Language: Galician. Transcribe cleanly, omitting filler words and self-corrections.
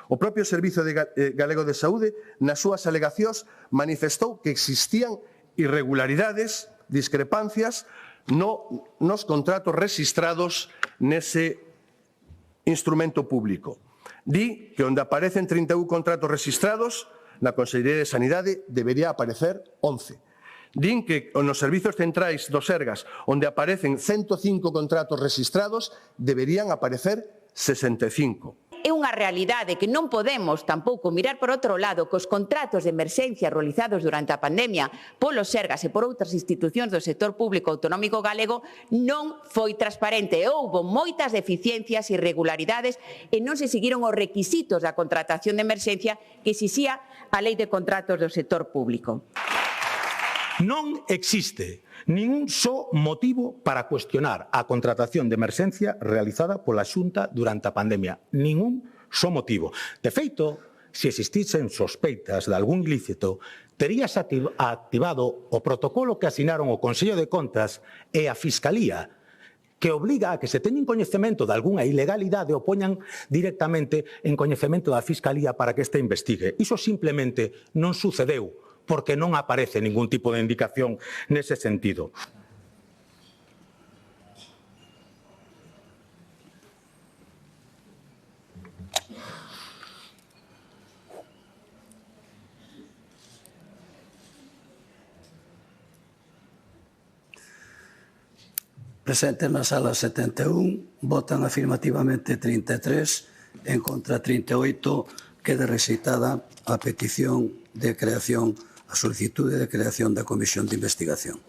O propio Servizo Galego de Saúde, nas súas alegacións, manifestou que existían irregularidades, discrepancias, nos contratos rexistrados nese instrumento público. Di que onde aparecen 31 contratos rexistrados, na Consellería de Sanidade debería aparecer 11. Din que nos servizos centrais do Sergas, onde aparecen 105 contratos rexistrados, deberían aparecer 65. É unha realidade que non podemos tampouco mirar por outro lado que os contratos de emerxencia realizados durante a pandemia polo Sergas e por outras institucións do sector público autonómico galego non foi transparente. Houbo moitas deficiencias e irregularidades e non se seguiron os requisitos da contratación de emerxencia que exixía a Lei de Contratos do Sector Público. Non existe ningún só motivo para cuestionar a contratación de emerxencia realizada pola Xunta durante a pandemia. Ningún só motivo. De feito, se existisen sospeitas de algún ilícito, teríase activado o protocolo que asinaron o Consello de Contas e a Fiscalía, que obliga a que se teñen coñecemento de algunha ilegalidade o poñan directamente en coñecemento da Fiscalía para que este investigue. Iso simplemente non sucedeu, porque non aparece ningún tipo de indicación nese sentido. Presentes na sala 71, votan afirmativamente 33, en contra 38, queda rexeitada a petición de creación, a solicitude de creación da Comisión de Investigación.